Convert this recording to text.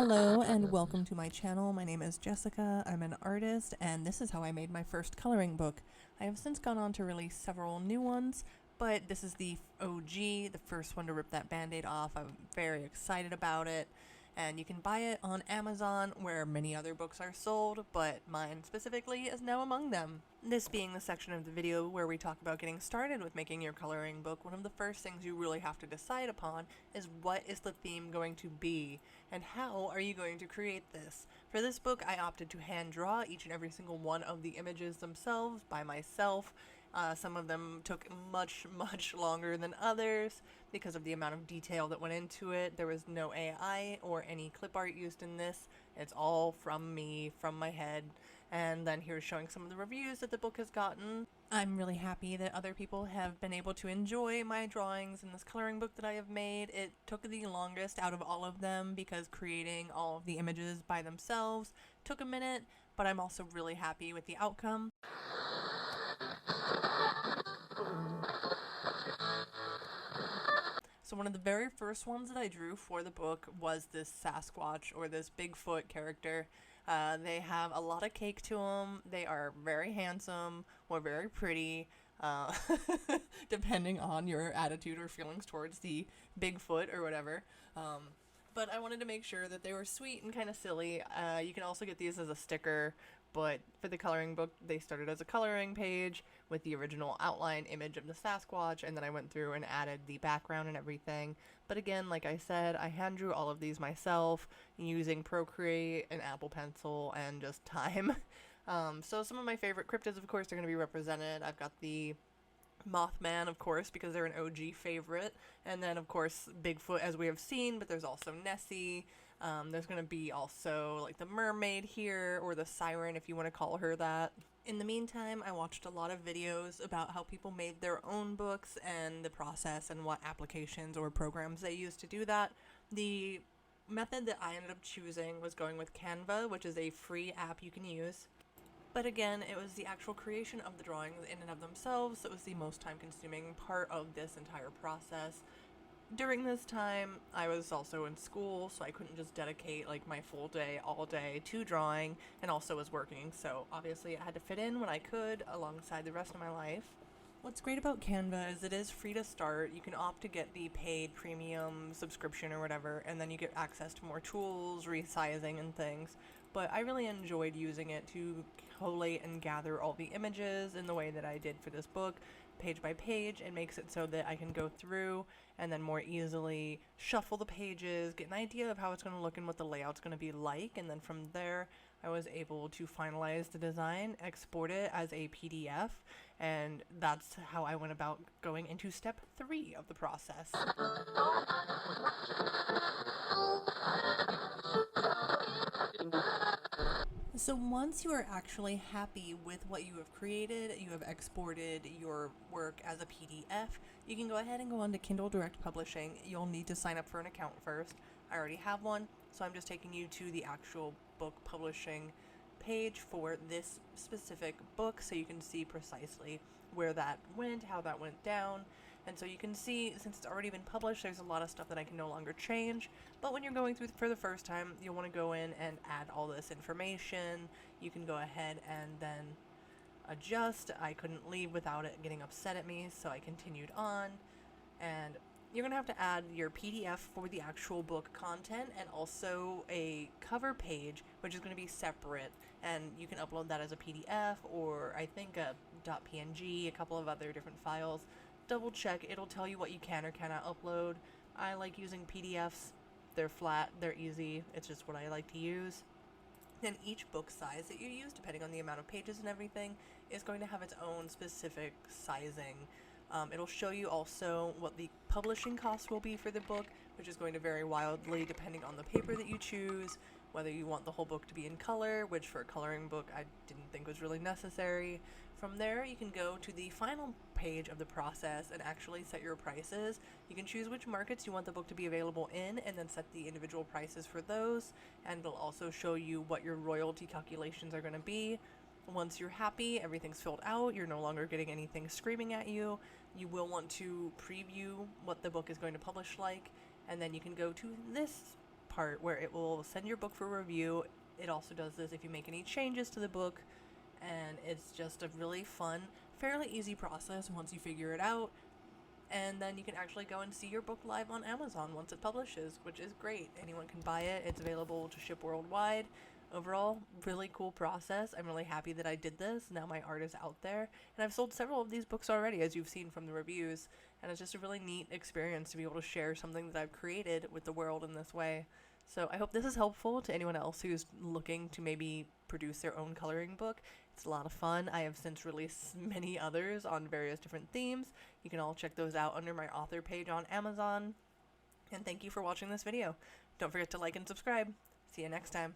Hello and welcome to my channel. My name is Jessica. I'm an artist and this is how I made my first coloring book. I have since gone on to release several new ones, but this is the OG, the first one to rip that band-aid off. I'm very excited about it. And you can buy it on Amazon where many other books are sold, but mine specifically is now among them. This being the section of the video where we talk about getting started with making your coloring book, one of the first things you really have to decide upon is what is the theme going to be and how are you going to create this. For this book, I opted to hand draw each and every single one of the images themselves by myself. Some of them took much longer than others because of the amount of detail that went into it. There was no AI or any clip art used in this. It's all from me, from my head. And then here's showing some of the reviews that the book has gotten. I'm really happy that other people have been able to enjoy my drawings in this coloring book that I have made. It took the longest out of all of them because creating all of the images by themselves took a minute, but I'm also really happy with the outcome. So one of the very first ones that I drew for the book was this Sasquatch, or this Bigfoot character. They have a lot of cake to them. They are very handsome or very pretty, depending on your attitude or feelings towards the Bigfoot or whatever. But I wanted to make sure that they were sweet and kind of silly. You can also get these as a sticker, but for the coloring book, they started as a coloring page with the original outline image of the Sasquatch, and then I went through and added the background and everything. But again, like I said, I hand drew all of these myself using Procreate, an Apple Pencil, and just time. So some of my favorite cryptids, of course, are going to be represented. I've got the Mothman, of course, because they're an OG favorite, and then of course Bigfoot, as we have seen, but there's also Nessie. There's going to be also like the mermaid here, or the siren if you want to call her that. In the meantime, I watched a lot of videos about how people made their own books and the process and what applications or programs they used to do that. The method that I ended up choosing was going with Canva, which is a free app you can use. But again, it was the actual creation of the drawings in and of themselves that was the most time-consuming part of this entire process. During this time, I was also in school, so I couldn't just dedicate like my full day, all day, to drawing, and also was working, so obviously it had to fit in when I could alongside the rest of my life. What's great about Canva is it is free to start. You can opt to get the paid premium subscription or whatever, and then you get access to more tools, resizing, and things. But I really enjoyed using it to collate and gather all the images in the way that I did for this book, page by page. It makes it so that I can go through and then more easily shuffle the pages, get an idea of how it's going to look and what the layout's going to be like, and then from there I was able to finalize the design, export it as a PDF, and that's how I went about going into step 3 of the process. So once you are actually happy with what you have created, you have exported your work as a PDF, you can go ahead and go on to Kindle Direct Publishing. You'll need to sign up for an account first. I already have one, so I'm just taking you to the actual book publishing page for this specific book so you can see precisely where that went, how that went down. And so you can see, since it's already been published, there's a lot of stuff that I can no longer change. But when you're going through for the first time, you'll want to go in and add all this information. You can go ahead and then adjust. I couldn't leave without it getting upset at me, so I continued on. And you're going to have to add your PDF for the actual book content and also a cover page, which is going to be separate. And you can upload that as a PDF or I think a .png, a couple of other different files. Double check, it'll tell you what you can or cannot upload. I like using PDFs. They're flat, they're easy, it's just what I like to use. Then each book size that you use, depending on the amount of pages and everything, is going to have its own specific sizing. It'll show you also what the publishing cost will be for the book, which is going to vary wildly depending on the paper that you choose, whether you want the whole book to be in color, which for a coloring book I didn't think was really necessary. From there, you can go to the final page of the process and actually set your prices. You can choose which markets you want the book to be available in and then set the individual prices for those, and it'll also show you what your royalty calculations are going to be. Once you're happy, everything's filled out, you're no longer getting anything screaming at you, you will want to preview what the book is going to publish like, and then you can go to this part where it will send your book for review. It also does this if you make any changes to the book, and it's just a really fun, fairly easy process once you figure it out. And then you can actually go and see your book live on Amazon once it publishes, which is great. Anyone can buy it. It's available to ship worldwide. Overall, really cool process. I'm really happy that I did this. Now my art is out there. And I've sold several of these books already, as you've seen from the reviews. And it's just a really neat experience to be able to share something that I've created with the world in this way. So I hope this is helpful to anyone else who's looking to maybe produce their own coloring book. It's a lot of fun. I have since released many others on various different themes. You can all check those out under my author page on Amazon. And thank you for watching this video. Don't forget to like and subscribe. See you next time.